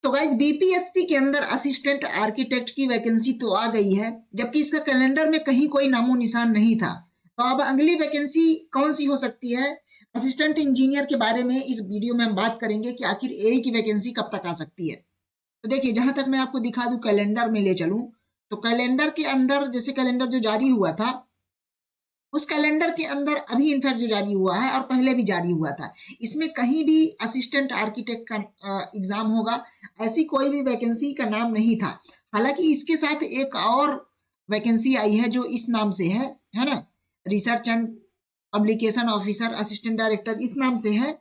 तो guys BPSC के अंदर असिस्टेंट आर्किटेक्ट की वैकेंसी तो आ गई है, जबकि इसका कैलेंडर में कहीं कोई नामो निशान नहीं था। तो अब अगली वैकेंसी कौन सी हो सकती है? असिस्टेंट इंजीनियर के बारे में इस वीडियो में हम बात करेंगे कि आखिर एआई की वैकेंसी कब तक आ सकती है। तो देखिए, जहां तक मैं आपको दिखा दूं, कैलेंडर में ले चलूं, तो कैलेंडर के अंदर जैसे कैलेंडर जो जारी हुआ था, उस कैलेंडर के अंदर अभी इनफैक्ट जो जारी हुआ है और पहले भी जारी हुआ था, इसमें कहीं भी असिस्टेंट आर्किटेक्ट का एग्जाम होगा, ऐसी कोई भी वैकेंसी का नाम नहीं था। हालांकि इसके साथ एक और वैकेंसी आई है जो इस नाम से है ना, research and publication officer assistant director, इस नाम से है।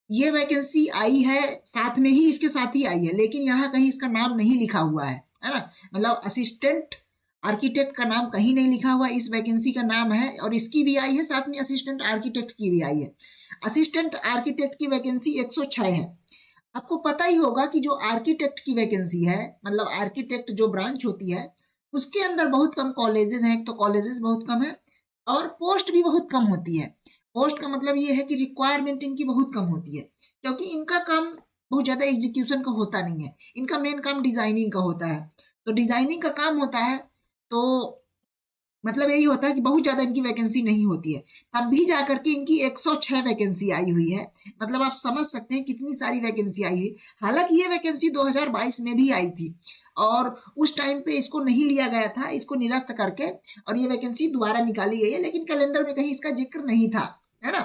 ये वैकेंसी आई है, साथ में ही इसके साथ ही आई है, लेकिन यहाँ कहीं इसका नाम नहीं लिखा हुआ है ना। मतलब असिस्टेंट आर्किटेक्ट का नाम कहीं नहीं लिखा हुआ, इस वैकेंसी का नाम है, और इसकी भी आई है, साथ में असिस्टेंट आर्किटेक्ट की भी आई है। असिस्टेंट आर्किटेक्ट की वैकेंसी 106 है। आपको पता ही होगा कि जो आर्किटेक्ट की वैकेंसी है, मतलब आर्किटेक्ट जो ब्रांच होती है, उसके अंदर बहुत कम कॉलेजेस हैं। एक तो कॉलेजेस बहुत कम है और पोस्ट भी बहुत कम होती है। पोस्ट का मतलब ये है कि रिक्वायरमेंट इनकी बहुत कम होती है, क्योंकि इनका काम बहुत ज्यादा एग्जीक्यूशन का होता नहीं है। इनका मेन काम डिजाइनिंग का होता है। तो डिजाइनिंग का काम होता है, तो मतलब यही होता है कि बहुत ज्यादा इनकी वैकेंसी नहीं होती है। तब भी जाकर के इनकी 106 वैकेंसी आई हुई है। मतलब आप समझ सकते हैं कितनी सारी वैकेंसी आई है। हालांकि ये वैकेंसी 2022 में भी आई थी और उस टाइम पे इसको नहीं लिया गया था, इसको निरस्त करके, और ये वैकेंसी दोबारा निकाली गई है, लेकिन कैलेंडर में कहीं इसका जिक्र नहीं था, है ना।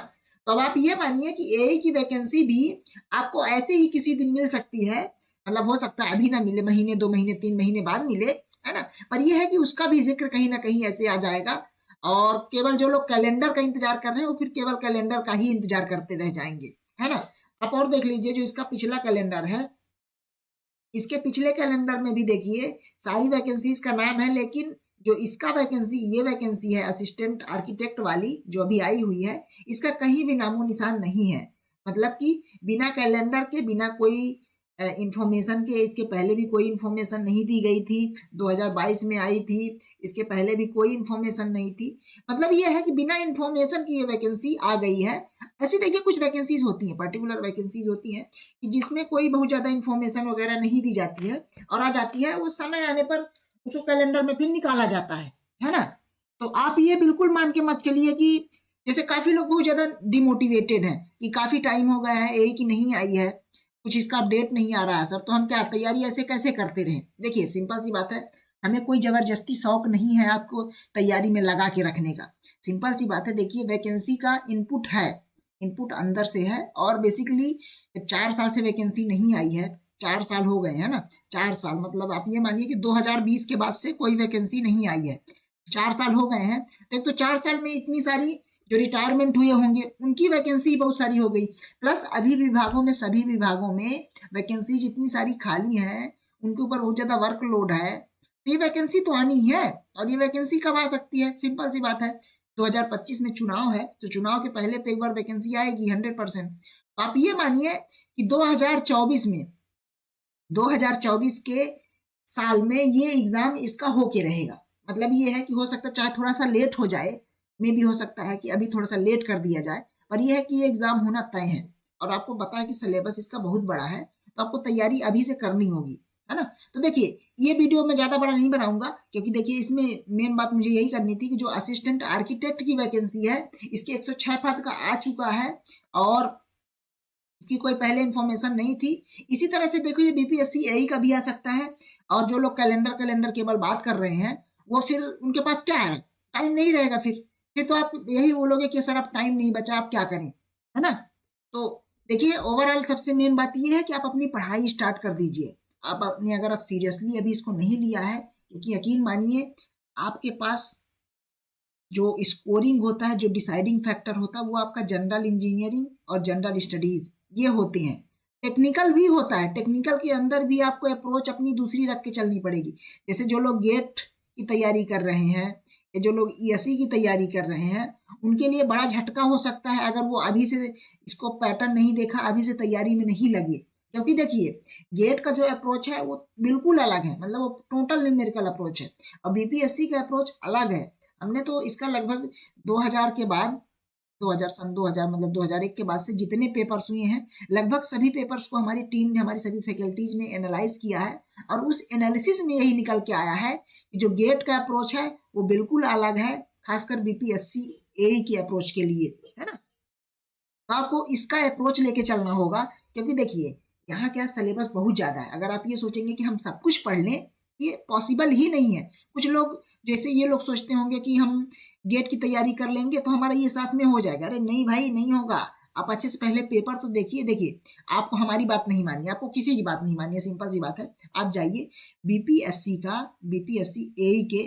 तो अब आप ये मानिए कि एआई की वैकेंसी भी आपको ऐसे ही किसी दिन मिल सकती है। मतलब हो सकता है अभी ना मिले, महीने 2 महीने 3 महीने बाद मिले, है ना। पर यह है कि उसका भी जिक्र कहीं ना कहीं ऐसे आ जाएगा, और केवल जो लोग कैलेंडर का इंतजार कर रहे हैं वो फिर केवल कैलेंडर का ही इंतजार करते रह जाएंगे, है ना। आप और देख लीजिए, जो इसका पिछला कैलेंडर है, इसके पिछले कैलेंडर में भी देखिए सारी वैकेंसीज का नाम है, लेकिन जो इसका वैकेंसी, ये वैकेंसी है असिस्टेंट आर्किटेक्ट वाली जो अभी आई हुई है, इसका कहीं भी नामो निशान नहीं है। मतलब कि बिना कैलेंडर के, बिना कोई इंफॉर्मेशन के, इसके पहले भी कोई इंफॉर्मेशन नहीं दी गई थी। 2022 में आई थी, इसके पहले भी कोई इंफॉर्मेशन नहीं थी। मतलब ये है कि बिना इंफॉर्मेशन की ये वैकेंसी आ गई है। ऐसी देखिए कुछ वैकेंसीज होती हैं, पर्टिकुलर वैकेंसीज होती हैं कि जिसमें कोई बहुत ज्यादा इंफॉर्मेशन वगैरह नहीं दी जाती है, और आ जाती है, वो समय आने पर उसको कैलेंडर में फिर निकाला जाता है ना। तो आप ये बिल्कुल मान के मत चलिए कि जैसे काफी लोग बहुत ज्यादा डिमोटिवेटेड हैं कि काफी टाइम हो गया है, एक ही नहीं आई है, कुछ इसका अपडेट नहीं आ रहा है सर, तो हम क्या तैयारी ऐसे कैसे करते रहें? देखिए सिंपल सी बात है, हमें कोई जबरदस्ती शौक नहीं है आपको तैयारी में लगा के रखने का। सिंपल सी बात है, देखिए वैकेंसी का इनपुट है, इनपुट अंदर से है, और बेसिकली 4 साल से वैकेंसी नहीं आई है, 4 साल हो गए हैं ना। 4 साल मतलब आप ये मानिए कि 2020 के बाद से कोई वैकेंसी नहीं आई है, 4 साल हो गए हैं। तो एक तो 4 साल में इतनी सारी जो रिटायरमेंट हुए होंगे उनकी वैकेंसी बहुत सारी हो गई, प्लस अभी विभागों में, सभी विभागों में वैकेंसी जितनी सारी खाली हैं, उनके ऊपर बहुत ज्यादा वर्कलोड है। तो ये वैकेंसी तो आनी है, और ये वैकेंसी कब आ सकती है? सिंपल सी बात है, 2025 में चुनाव है, तो चुनाव के पहले तो एक बार वैकेंसी आएगी 100%। तो आप ये मानिए कि 2024 में, 2024 के साल में ये एग्जाम इसका होके रहेगा। मतलब ये है कि हो सकता है चाहे थोड़ा सा लेट हो जाए, में भी हो सकता है कि अभी थोड़ा सा लेट कर दिया जाए, पर यह है कि ये एग्जाम होना तय है। और आपको पता है कि सिलेबस इसका बहुत बड़ा है, तो आपको तैयारी अभी से करनी होगी, है ना। तो देखिए ये वीडियो मैं ज्यादा बड़ा नहीं बनाऊंगा, क्योंकि देखिए इसमें मेन बात मुझे यही करनी थी कि जो असिस्टेंट आर्किटेक्ट की वैकेंसी है, इसके 106 पद का आ चुका है, और इसकी कोई पहले इंफॉर्मेशन नहीं थी। इसी तरह से देखो ये बीपीएससी एआई का भी आ सकता है, और जो लोग कैलेंडर कैलेंडर केवल बात कर रहे हैं, वो फिर उनके पास क्या है, टाइम नहीं रहेगा। फिर तो आप यही बोलोगे कि सर अब टाइम नहीं बचा, आप क्या करें, है ना। तो देखिए ओवरऑल सबसे मेन बात ये है कि आप अपनी पढ़ाई स्टार्ट कर दीजिए। आप अपने अगर सीरियसली अभी इसको नहीं लिया है, क्योंकि यकीन मानिए आपके पास जो स्कोरिंग होता है, जो डिसाइडिंग फैक्टर होता है, वो आपका जनरल इंजीनियरिंग और जनरल स्टडीज ये होते हैं। टेक्निकल भी होता है, टेक्निकल के अंदर भी आपको अप्रोच अपनी दूसरी रख के चलनी पड़ेगी। जैसे जो लोग गेट की तैयारी कर रहे हैं, या जो लोग ईएससी की तैयारी कर रहे हैं, उनके लिए बड़ा झटका हो सकता है अगर वो अभी से इसको पैटर्न नहीं देखा, अभी से तैयारी में नहीं लगे। क्योंकि देखिए गेट का जो अप्रोच है वो बिल्कुल अलग है, मतलब वो टोटल न्यूमेरिकल अप्रोच है, और बीपीएससी का अप्रोच अलग है। हमने तो इसका लगभग 2000 के बाद सन 2000 मतलब 2001 के बाद से जितने पेपर्स हुए हैं, लगभग सभी पेपर्स को हमारी टीम ने, हमारी सभी फैकल्टीज ने एनालाइज किया है और उस एनालिसिस में यही निकल के आया है कि जो गेट का अप्रोच है वो बिल्कुल अलग है, खासकर बीपीएससी एई की अप्रोच के लिए, है ना। तो आपको इसका अप्रोच लेके चलना होगा, क्योंकि देखिए यहाँ क्या सिलेबस बहुत ज़्यादा है। अगर आप ये सोचेंगे कि हम सब कुछ पढ़ लें, ये पॉसिबल ही नहीं है। कुछ लोग, जैसे ये लोग सोचते होंगे कि हम गेट की तैयारी कर लेंगे तो हमारा ये साथ में हो जाएगा। अरे नहीं भाई, नहीं होगा। आप अच्छे से पहले पेपर तो देखिए। आपको हमारी बात नहीं माननी, आपको किसी की बात नहीं माननी है, सिंपल सी बात है। आप जाइए बीपीएससी एई के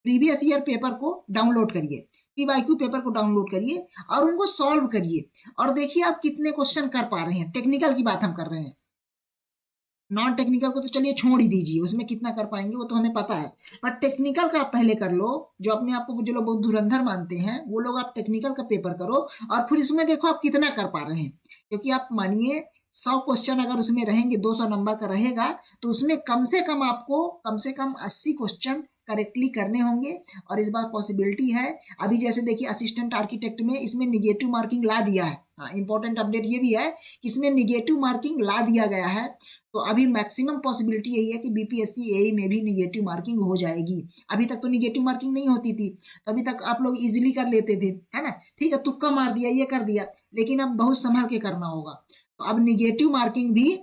प्रीवियस ईयर पेपर को डाउनलोड करिए, पीवाईक्यू पेपर को डाउनलोड करिए और उनको सॉल्व करिए और देखिए आप कितने क्वेश्चन कर पा रहे हैं। टेक्निकल की बात हम कर रहे हैं, नॉन टेक्निकल को तो चलिए छोड़ ही दीजिए, उसमें कितना कर पाएंगे वो तो हमें पता है। पर टेक्निकल का आप पहले कर लो। जो अपने आप को, जो लोग बहुत धुरंधर मानते हैं, वो लोग आप टेक्निकल का पेपर करो और फिर इसमें देखो आप कितना कर पा रहे हैं। क्योंकि आप मानिए 100 क्वेश्चन अगर उसमें रहेंगे, 200 नंबर का रहेगा, तो उसमें कम से कम आपको कम से कम 80 क्वेश्चन करेक्टली करने होंगे। और इस बार पॉसिबिलिटी है, अभी जैसे देखिए असिस्टेंट आर्किटेक्ट में इसमें निगेटिव मार्किंग ला दिया है। हाँ, इंपॉर्टेंट अपडेट ये भी है कि इसमें निगेटिव मार्किंग ला दिया गया है। तो अभी मैक्सिमम पॉसिबिलिटी यही है कि बीपीएससी एई में भी निगेटिव मार्किंग हो जाएगी। अभी तक तो निगेटिव मार्किंग नहीं होती थी, तो अभी तक आप लोग इजीली कर लेते थे, है ना। ठीक है, तुक्का मार दिया, ये कर दिया, लेकिन अब बहुत संभल के करना होगा। तो अब निगेटिव मार्किंग भी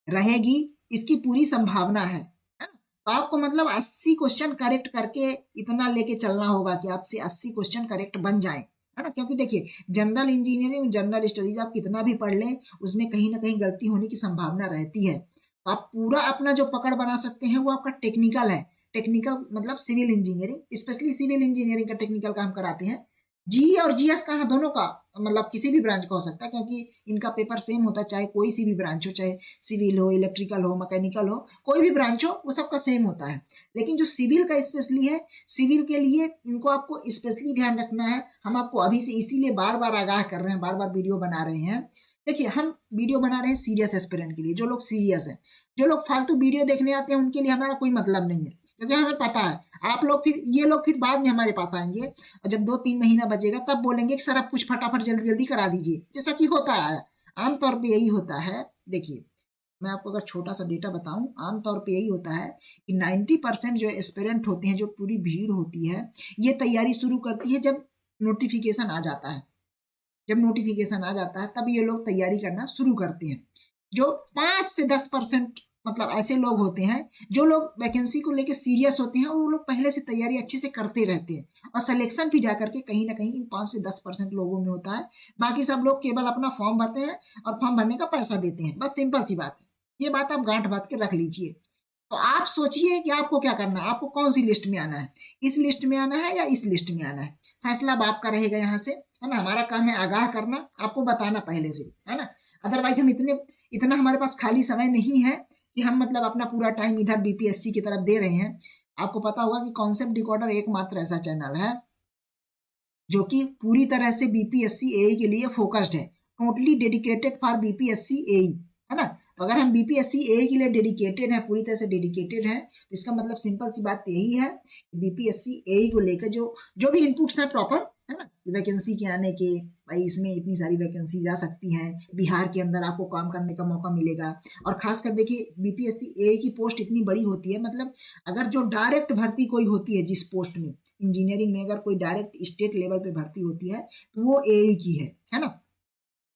रहेगी, इसकी पूरी संभावना है ना। तो आपको मतलब 80 क्वेश्चन करेक्ट करके इतना लेके चलना होगा कि आपसे 80 क्वेश्चन करेक्ट बन जाए, है ना। क्योंकि देखिए जनरल इंजीनियरिंग, जनरल स्टडीज आप कितना भी पढ़ लें, उसमें कहीं ना कहीं गलती होने की संभावना रहती है। तो आप पूरा अपना जो पकड़ बना सकते हैं वो आपका टेक्निकल है। टेक्निकल मतलब civil engineering, specially civil engineering का टेक्निकल काम कराते हैं। जी और जीएस का, दोनों का, मतलब किसी भी ब्रांच का हो सकता है, क्योंकि इनका पेपर सेम होता है, चाहे कोई सी भी ब्रांच हो, चाहे सिविल हो, इलेक्ट्रिकल हो, मैकेनिकल हो, कोई भी ब्रांच हो, वो सबका सेम होता है। लेकिन जो सिविल का स्पेशली है, सिविल के लिए इनको आपको स्पेशली ध्यान रखना है। हम आपको अभी से इसीलिए बार बार आगाह कर रहे हैं, बार बार वीडियो बना रहे हैं। देखिए हम वीडियो बना रहे हैं सीरियस एस्पिरेंट के लिए, जो लोग सीरियस हैं। जो लोग फालतू वीडियो देखने आते हैं उनके लिए हमारा कोई मतलब नहीं है, क्योंकि हमें पता है आप लोग, फिर ये लोग फिर बाद में हमारे पास आएंगे और जब 2-3 महीना बचेगा तब बोलेंगे कि सर आप कुछ फटाफट जल्दी जल्दी करा दीजिए, जैसा कि होता है आमतौर पे यही होता है। देखिए मैं आपको अगर छोटा सा डेटा बताऊं, आमतौर पे यही होता है कि 90% जो एस्पिरेंट होते हैं, जो पूरी भीड़ होती है, ये तैयारी शुरू करती है जब नोटिफिकेशन आ जाता है। जब नोटिफिकेशन आ जाता है तब ये लोग तैयारी करना शुरू करते हैं। जो 5 से 10% मतलब ऐसे लोग होते हैं, जो लोग वैकेंसी को लेके सीरियस होते हैं और वो लोग पहले से तैयारी अच्छे से करते रहते हैं और सिलेक्शन भी जा करके कहीं ना कहीं इन 5 से 10% लोगों में होता है। बाकी सब लोग केवल अपना फॉर्म भरते हैं और फॉर्म भरने का पैसा देते हैं, बस सिंपल सी बात है। ये बात आप गांठ बांध के रख लीजिए। तो आप सोचिए कि आपको क्या करना है, आपको कौन सी लिस्ट में आना है, इस लिस्ट में आना है या इस लिस्ट में आना है। फैसला अब आपका रहेगा यहाँ से, है ना। हमारा काम है आगाह करना, आपको बताना पहले से, है ना। अदरवाइज हम इतना हमारे पास खाली समय नहीं है कि हम मतलब अपना पूरा टाइम इधर बीपीएससी की तरफ दे रहे हैं। आपको पता होगा कि कॉन्सेप्ट डिकोडर एकमात्र ऐसा चैनल है जो कि पूरी तरह से बीपीएससी एई के लिए फोकस्ड है, टोटली डेडिकेटेड फॉर बीपीएससी एई, है ना। तो अगर हम बीपीएससी एई के लिए डेडिकेटेड है, पूरी तरह से डेडिकेटेड है, तो इसका मतलब सिंपल सी बात यही है कि बीपीएससी एई को लेकर जो भी इनपुट्स हैं प्रॉपर, है ना, वैकेंसी के आने के, भाई इसमें इतनी सारी वैकेंसी जा सकती हैं, बिहार के अंदर आपको काम करने का मौका मिलेगा। और खासकर देखिए बीपीएससी एई की पोस्ट इतनी बड़ी होती है, मतलब अगर जो डायरेक्ट भर्ती कोई होती है जिस पोस्ट में, इंजीनियरिंग में अगर कोई डायरेक्ट स्टेट लेवल पे भर्ती होती है तो वो एई की है ना।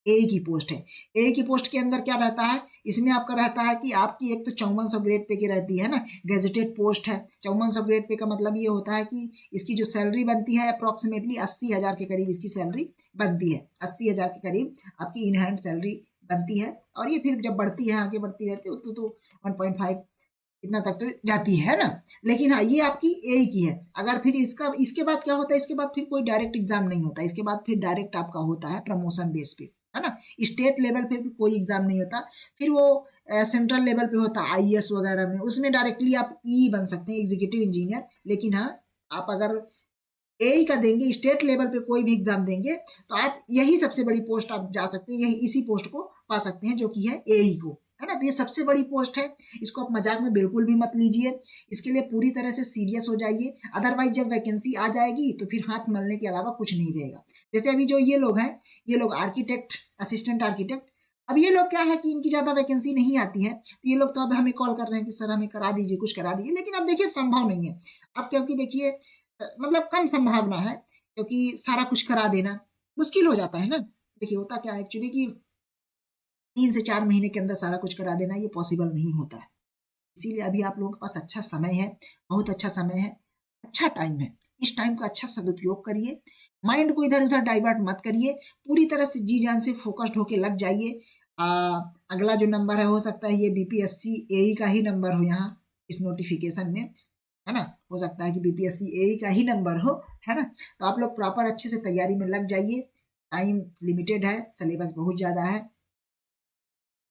ए की पोस्ट है। ए की पोस्ट के अंदर क्या रहता है, इसमें आपका रहता है कि आपकी एक तो 5400 ग्रेड पे की रहती है ना, गैजेटेड पोस्ट है। 5400 ग्रेड पे का मतलब ये होता है कि इसकी जो सैलरी बनती है अप्रॉक्सीमेटली 80,000 के करीब इसकी सैलरी बनती है। 80,000 के करीब आपकी इन हैंड सैलरी बनती है, और ये फिर जब बढ़ती है, आगे बढ़ती रहती है, तो 1.5 इतना तक तो जाती है ना। लेकिन हाँ, ये आपकी ए की है। अगर फिर इसके बाद क्या होता है, इसके बाद फिर कोई डायरेक्ट एग्जाम नहीं होता, इसके बाद फिर डायरेक्ट आपका होता है प्रमोशन बेस पे, है ना। स्टेट लेवल पे भी कोई एग्जाम नहीं होता, फिर वो सेंट्रल लेवल पे होता है आईएएस वगैरह में, उसमें डायरेक्टली आप ई बन सकते हैं, एग्जीक्यूटिव इंजीनियर। लेकिन हाँ, आप अगर ए का देंगे, स्टेट लेवल पे कोई भी एग्जाम देंगे, तो आप यही सबसे बड़ी पोस्ट आप जा सकते हैं, यही इसी पोस्ट को पा सकते हैं जो कि है ए को, है ना। तो ये सबसे बड़ी पोस्ट है, इसको आप मजाक में बिल्कुल भी मत लीजिए, इसके लिए पूरी तरह से सीरियस हो जाइए। अदरवाइज जब वैकेंसी आ जाएगी तो फिर हाथ मलने के अलावा कुछ नहीं रहेगा। जैसे अभी जो ये लोग हैं, ये लोग आर्किटेक्ट, असिस्टेंट आर्किटेक्ट, अब ये लोग क्या है कि इनकी ज्यादा वैकेंसी नहीं आती है, तो ये लोग तो अब हमें कॉल कर रहे हैं कि सर हमें करा दीजिए, कुछ करा दीजिए, लेकिन अब देखिए संभव नहीं है अब, क्योंकि देखिए मतलब कम संभावना है, क्योंकि सारा कुछ करा देना मुश्किल हो जाता है ना। देखिए होता क्या है एक्चुअली कि 3 से 4 महीने के अंदर सारा कुछ करा देना ये पॉसिबल नहीं होता है। इसीलिए अभी आप लोगों के पास अच्छा समय है, बहुत अच्छा समय है, अच्छा टाइम है। इस टाइम का अच्छा सदुपयोग करिए, माइंड को इधर उधर डाइवर्ट मत करिए, पूरी तरह से जी जान से फोकस्ड होके लग जाइए। अगला जो नंबर है हो सकता है ये बीपीएससी एई का ही नंबर हो यहाँ इस नोटिफिकेशन में, है ना। हो सकता है कि बीपीएससी एई का ही नंबर हो, है ना। तो आप लोग प्रॉपर अच्छे से तैयारी में लग जाइए, टाइम लिमिटेड है, सिलेबस बहुत ज़्यादा है।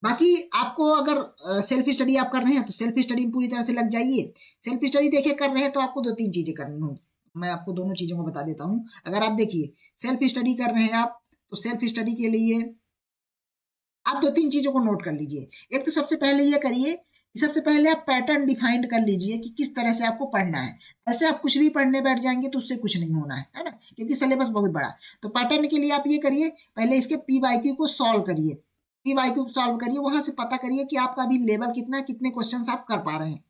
बाकी आपको अगर सेल्फ स्टडी आप कर रहे हैं तो सेल्फ स्टडी में पूरी तरह से लग जाइए। सेल्फ स्टडी देखिए कर रहे हैं तो आपको 2-3 चीजें करनी होंगी, मैं आपको दोनों चीजों को बता देता हूँ। अगर आप देखिए सेल्फ स्टडी कर रहे हैं आप, तो सेल्फ स्टडी के लिए आप 2-3 चीजों को नोट कर लीजिए। एक तो सबसे पहले ये करिए, सबसे पहले आप पैटर्न डिफाइंड कर लीजिए कि किस तरह से आपको पढ़ना है। ऐसे आप कुछ भी पढ़ने बैठ जाएंगे तो उससे कुछ नहीं होना है ना, क्योंकि सिलेबस बहुत बड़ा। तो पैटर्न के लिए आप ये करिए, पहले इसके पीवाईक्यू को सॉल्व करिए, पीवाईक्यू सॉल्व करिए, वहां से पता करिए कि आपका अभी लेवल कितना है, कितने क्वेश्चंस आप कर पा रहे हैं।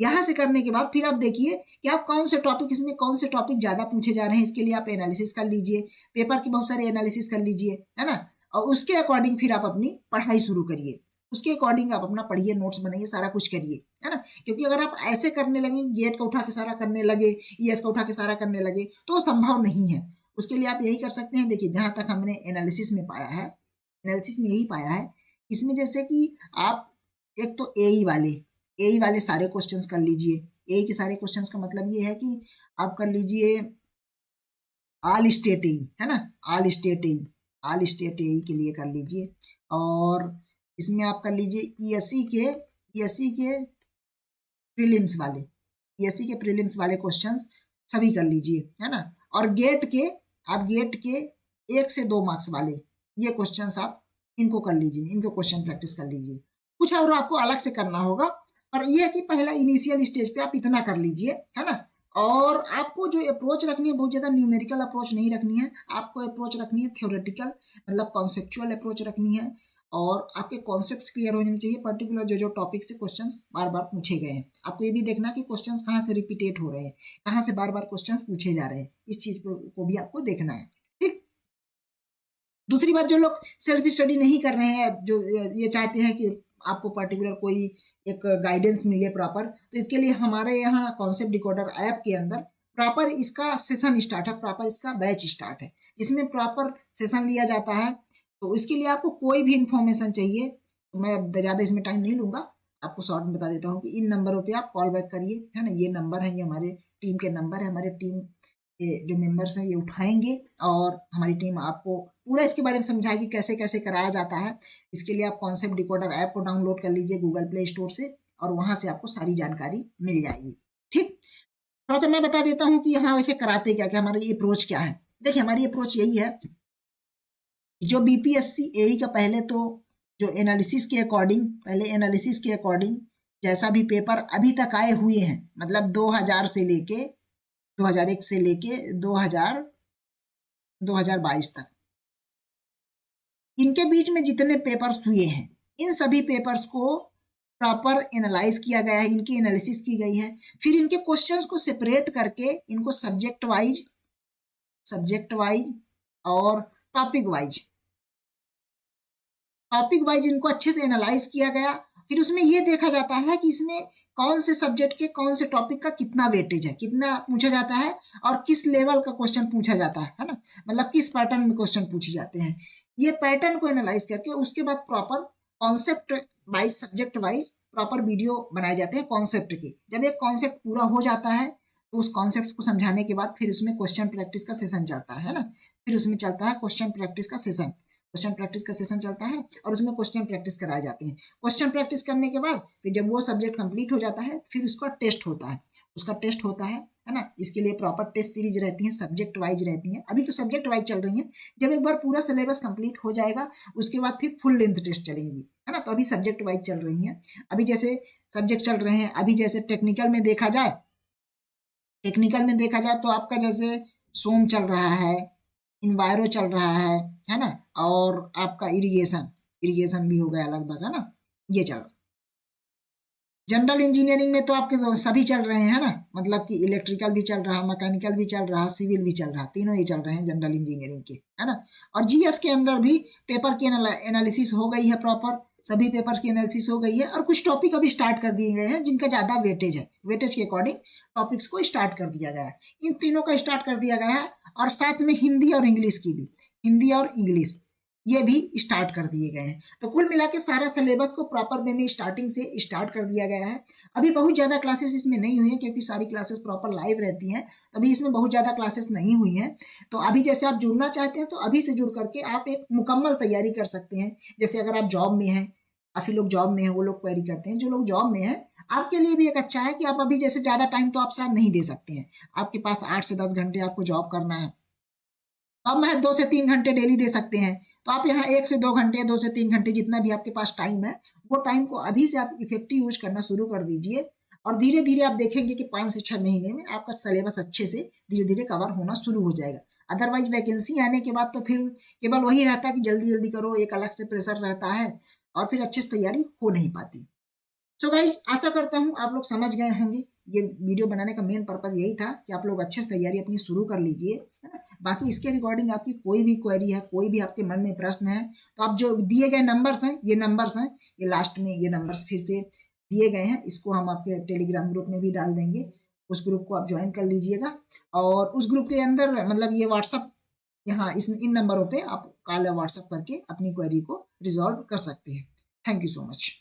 यहाँ से करने के बाद फिर आप देखिए कि आप कौन से टॉपिक, इसमें कौन से टॉपिक ज्यादा पूछे जा रहे हैं, इसके लिए आप एनालिसिस कर लीजिए, पेपर के बहुत सारे एनालिसिस कर लीजिए, है ना। और उसके अकॉर्डिंग फिर आप अपनी पढ़ाई शुरू करिए, उसके अकॉर्डिंग आप अपना पढ़िए, नोट्स बनाइए, सारा कुछ करिए, है ना। क्योंकि अगर आप ऐसे करने लगे, गेट का उठा के सारा करने लगे, ईएस का उठा के सारा करने लगे, तो संभव नहीं है। उसके लिए आप यही कर सकते हैं, देखिए जहां तक हमने एनालिसिस में पाया है, एनालिसिस में यही पाया है, इसमें जैसे कि आप एक तो एई वाले सारे क्वेश्चंस कर लीजिए। एई के सारे क्वेश्चंस का मतलब ये है कि आप कर लीजिए ऑल स्टेट एई, है ना, ऑल स्टेट एई, ऑल स्टेट एई के लिए कर लीजिए। और इसमें आप कर लीजिए ईएससी के प्रीलिम्स वाले, ईएससी के प्रीलिम्स वाले क्वेश्चंस सभी कर लीजिए, है ना। और गेट के, आप गेट के 1 से 2 मार्क्स वाले ये क्वेश्चंस आप इनको कर लीजिए, इनको क्वेश्चन प्रैक्टिस कर लीजिए। कुछ और आपको अलग से करना होगा, पर यह है कि पहला इनिशियल स्टेज पे आप इतना कर लीजिए, है ना। और आपको जो अप्रोच रखनी है, बहुत ज़्यादा न्यूमेरिकल अप्रोच नहीं रखनी है, आपको अप्रोच रखनी है थ्योरेटिकल, मतलब कॉन्सेप्चुअल अप्रोच रखनी है। और आपके कॉन्सेप्ट्स क्लियर होने चाहिए, पर्टिकुलर जो जो टॉपिक से क्वेश्चंस बार बार पूछे गए हैं, आपको ये भी देखना कि क्वेश्चंस कहाँ से रिपीटेट हो रहे हैं, कहाँ से बार बार क्वेश्चंस पूछे जा रहे हैं, इस चीज को भी आपको देखना है, ठीक। दूसरी बात, जो लोग सेल्फ स्टडी नहीं कर रहे हैं, जो ये चाहते हैं कि आपको पर्टिकुलर कोई एक गाइडेंस मिले प्रॉपर, तो इसके लिए हमारे यहाँ कॉन्सेप्ट डिकोडर ऐप के अंदर प्रॉपर इसका सेशन स्टार्ट है, प्रॉपर इसका बैच स्टार्ट है, जिसमें प्रॉपर सेशन लिया जाता है। तो इसके लिए आपको कोई भी इंफॉर्मेशन चाहिए, तो मैं ज़्यादा इसमें टाइम नहीं लूँगा, आपको शॉर्ट में बता देता हूँ कि इन नंबरों पे आप कॉल बैक करिए, है ना। ये नंबर है, ये हमारे टीम के नंबर है, हमारे टीम के जो मेंबर्स हैं ये उठाएंगे, और हमारी टीम आपको पूरा इसके बारे में समझाएगी कैसे कैसे कराया जाता है। इसके लिए आप कॉन्सेप्ट डिकोडर ऐप को डाउनलोड कर लीजिए गूगल प्ले स्टोर से, और वहाँ से आपको सारी जानकारी मिल जाएगी, ठीक। थोड़ा सा मैं बता देता हूँ कि यहाँ वैसे कराते क्या क्या, हमारी अप्रोच क्या है। देखिए हमारी अप्रोच यही है, जो बीपीएससी एई का पहले तो जो एनालिसिस के अकॉर्डिंग, पहले एनालिसिस के अकॉर्डिंग जैसा भी पेपर अभी तक आए हुए हैं, मतलब 2000 से लेके 2001 से लेके 2022 तक, इनके बीच में जितने पेपर्स हुए हैं, इन सभी पेपर्स को प्रॉपर एनालाइज किया गया है, इनकी एनालिसिस की गई है। फिर इनके क्वेश्चंस को सेपरेट करके इनको सब्जेक्ट वाइज और टॉपिक वाइज इनको अच्छे से एनालाइज किया गया। फिर उसमें यह देखा जाता है कि इसमें कौन से सब्जेक्ट के कौन से टॉपिक का कितना वेटेज है, कितना पूछा जाता है, और किस लेवल का क्वेश्चन पूछा जाता है ना, मतलब किस पैटर्न में क्वेश्चन पूछे जाते हैं। ये पैटर्न को एनालाइज करके उसके बाद proper concept wise, subject wise proper video बनाए जाते हैं कॉन्सेप्ट के। जब एक कॉन्सेप्ट पूरा हो जाता है तो उस कॉन्सेप्ट को समझाने के बाद फिर उसमें क्वेश्चन प्रैक्टिस का सेशन चलता है ना, फिर उसमें चलता है क्वेश्चन प्रैक्टिस का सेशन, क्वेश्चन प्रैक्टिस का सेशन चलता है, और उसमें क्वेश्चन प्रैक्टिस कराए जाते हैं। क्वेश्चन प्रैक्टिस करने के बाद फिर जब वो सब्जेक्ट कंप्लीट हो जाता है, फिर उसका टेस्ट होता है। उसका टेस्ट होता है ना। इसके लिए प्रॉपर टेस्ट सीरीज रहती है, सब्जेक्ट वाइज रहती हैं। अभी तो सब्जेक्ट वाइज चल रही हैं, जब एक बार पूरा सिलेबस कंप्लीट हो जाएगा उसके बाद फिर फुल लेंथ टेस्ट चलेंगी, है ना। तो अभी सब्जेक्ट वाइज चल रही हैं। अभी जैसे सब्जेक्ट चल रहे हैं, अभी जैसे टेक्निकल में देखा जाए, तो आपका जैसे सोम चल रहा है, इन्वायरो चल रहा है ना, और आपका इरिगेशन भी हो गया लगभग, है ना, ये चल रहा है। जनरल इंजीनियरिंग में तो आपके सभी चल रहे हैं, है ना, मतलब कि इलेक्ट्रिकल भी चल रहा, मैकेनिकल भी चल रहा, सिविल भी चल रहा, तीनों ही चल रहे हैं जनरल इंजीनियरिंग के, है ना। और जीएस के अंदर भी पेपर की एनालिसिस हो गई है प्रॉपर, सभी पेपर की एनालिसिस हो गई है, और कुछ टॉपिक अभी स्टार्ट कर दिए गए हैं जिनका ज़्यादा वेटेज है, वेटेज के अकॉर्डिंग टॉपिक्स को स्टार्ट कर दिया गया है। इन तीनों का स्टार्ट कर दिया गया है, और साथ में हिंदी और इंग्लिश की भी, हिंदी और इंग्लिश ये भी स्टार्ट कर दिए गए हैं। तो कुल मिला के सारा सिलेबस को प्रॉपर वे में स्टार्टिंग से स्टार्ट कर दिया गया है। अभी बहुत ज़्यादा क्लासेस इसमें नहीं हुई हैं क्योंकि सारी क्लासेस प्रॉपर लाइव रहती हैं, अभी इसमें बहुत ज़्यादा क्लासेस नहीं हुई हैं। तो अभी जैसे आप जुड़ना चाहते हैं तो अभी से जुड़ करके आप एक मुकम्मल तैयारी कर सकते हैं। जैसे अगर आप जॉब में हैं, काफ़ी लोग जॉब में हैं, वो लोग क्वेरी करते हैं, जो लोग जॉब में हैं आपके लिए भी एक अच्छा है कि आप अभी जैसे ज़्यादा टाइम तो आप शायद नहीं दे सकते हैं, आपके पास 8 से 10 घंटे आपको जॉब करना है, अब मैं 2 से 3 घंटे डेली दे सकते हैं। तो आप यहाँ 1 से 2 घंटे, 2 से 3 घंटे जितना भी आपके पास टाइम है, वो टाइम को अभी से आप इफेक्टिव यूज करना शुरू कर दीजिए, और धीरे धीरे आप देखेंगे कि 5 से 6 महीने में आपका सिलेबस अच्छे से धीरे धीरे कवर होना शुरू हो जाएगा। अदरवाइज वैकेंसी आने के बाद तो फिर केवल वही रहता है कि जल्दी जल्दी करो, एक अलग से प्रेशर रहता है, और फिर अच्छे से तैयारी हो नहीं पाती। सो गाइज, आशा करता हूँ आप लोग समझ गए होंगे। ये वीडियो बनाने का मेन पर्पज यही था कि आप लोग अच्छे से तैयारी अपनी शुरू कर लीजिए, है ना। बाकी इसके रिगार्डिंग आपकी कोई भी क्वेरी है, कोई भी आपके मन में प्रश्न है, तो आप जो दिए गए नंबर्स हैं, ये नंबर्स हैं, ये लास्ट में ये नंबर्स फिर से दिए गए हैं, इसको हम आपके टेलीग्राम ग्रुप में भी डाल देंगे, उस ग्रुप को आप ज्वाइन कर लीजिएगा। और उस ग्रुप के अंदर मतलब ये व्हाट्सअप, यहाँ इन नंबरों पर आप कॉल या व्हाट्सअप करके अपनी क्वेरी को रिजॉल्व कर सकते हैं। Thank you so much.